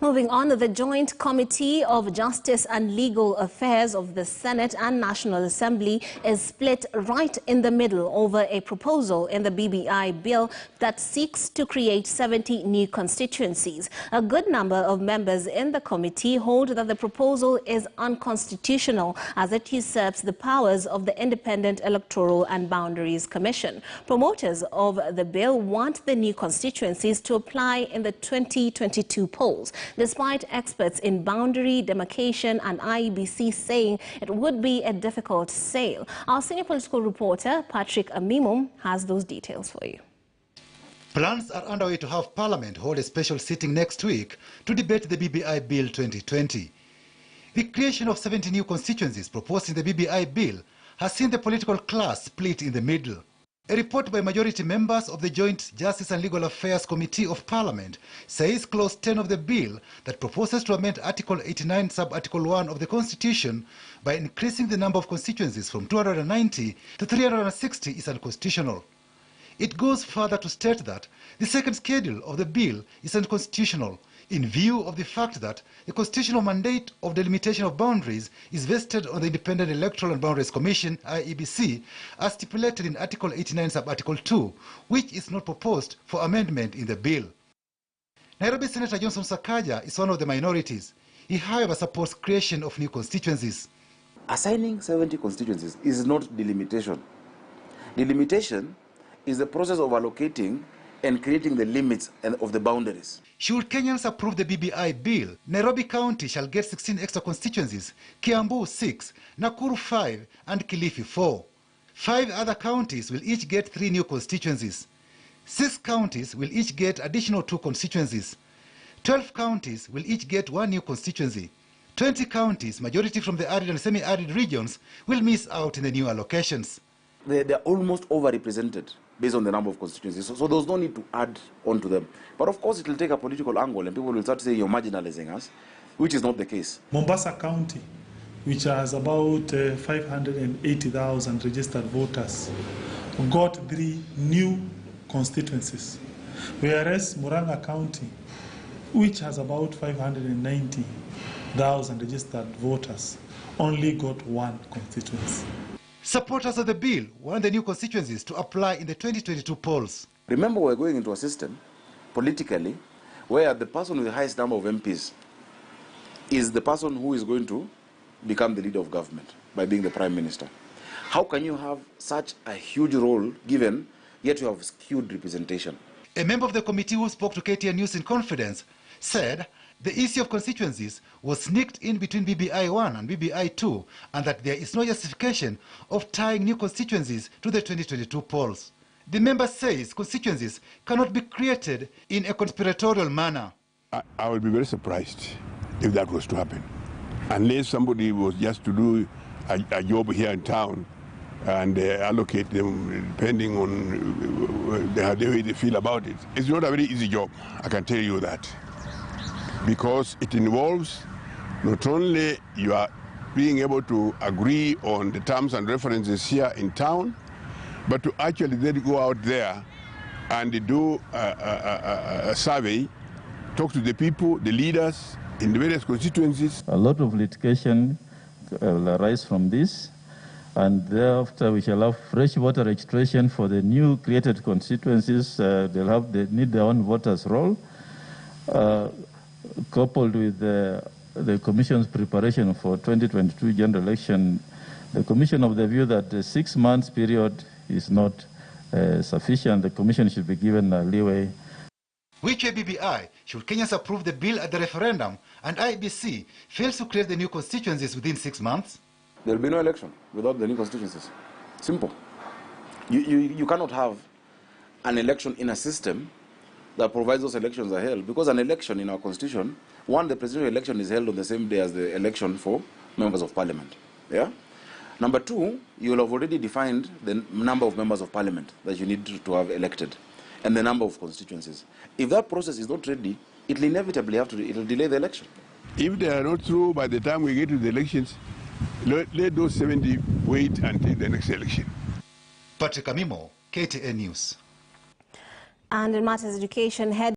Moving on, the Joint Committee of Justice and Legal Affairs of the Senate and National Assembly is split right in the middle over a proposal in the BBI bill that seeks to create 70 new constituencies. A good number of members in the committee hold that the proposal is unconstitutional as it usurps the powers of the Independent Electoral and Boundaries Commission. Promoters of the bill want the new constituencies to apply in the 2022 polls, despite experts in boundary demarcation and IEBC saying it would be a difficult sale. Our senior political reporter, Patrick Amimum, has those details for you. Plans are underway to have Parliament hold a special sitting next week to debate the BBI Bill 2020. The creation of 70 new constituencies proposed in the BBI Bill has seen the political class split in the middle. A report by majority members of the Joint Justice and Legal Affairs Committee of Parliament says Clause 10 of the bill that proposes to amend Article 89, Sub-Article 1 of the Constitution by increasing the number of constituencies from 290 to 360 is unconstitutional. It goes further to state that the second schedule of the bill is unconstitutional in view of the fact that the constitutional mandate of delimitation of boundaries is vested on the Independent Electoral and Boundaries Commission, IEBC, as stipulated in Article 89, Sub-Article 2, which is not proposed for amendment in the bill. Nairobi Senator Johnson Sakaja is one of the minorities. He, however, supports creation of new constituencies. Assigning 70 constituencies is not delimitation. Delimitation is the process of allocating and creating the limits of the boundaries. Should Kenyans approve the BBI bill, Nairobi County shall get 16 extra constituencies, Kiambu 6, Nakuru 5, and Kilifi 4. 5 other counties will each get 3 new constituencies. 6 counties will each get additional 2 constituencies. 12 counties will each get 1 new constituency. 20 counties, majority from the arid and semi-arid regions, will miss out in the new allocations. They're almost overrepresented based on the number of constituencies. So there's no need to add on to them. But of course, it will take a political angle and people will start saying you're marginalizing us, which is not the case. Mombasa County, which has about 580,000 registered voters, got 3 new constituencies. Whereas Murang'a County, which has about 590,000 registered voters, only got 1 constituency. Supporters of the bill want the new constituencies to apply in the 2022 polls. Remember, we're going into a system, politically, where the person with the highest number of MPs is the person who is going to become the leader of government by being the prime minister. How can you have such a huge role given, yet you have skewed representation? A member of the committee who spoke to KTN News in confidence said the issue of constituencies was sneaked in between BBI 1 and BBI 2 and that there is no justification of tying new constituencies to the 2022 polls. The member says constituencies cannot be created in a conspiratorial manner. I would be very surprised if that was to happen, unless somebody was just to do a job here in town and allocate them depending on the way they feel about it. It's not a very easy job, I can tell you that, because it involves not only you are being able to agree on the terms and references here in town, but to actually then go out there and do a survey, talk to the people, the leaders in the various constituencies. A lot of litigation will arise from this, and thereafter we shall have fresh voter registration for the new created constituencies. They need their own voters' roll. Coupled with the Commission's preparation for 2022 general election, the Commission of the view that the 6 months period is not sufficient. The Commission should be given a leeway. Which way BBI should Kenyans approve the bill at the referendum and IBC fails to create the new constituencies within 6 months? There will be no election without the new constituencies. Simple. You cannot have an election in a system that provides those elections are held, because an election in our constitution, one, the presidential election is held on the same day as the election for members of parliament. Yeah? Number 2, you will have already defined the number of members of parliament that you need to have elected and the number of constituencies. If that process is not ready, it will inevitably it will delay the election. If they are not through by the time we get to the elections, let those 70 wait until the next election. Patrick Amimo, KTN News. And in matters education, head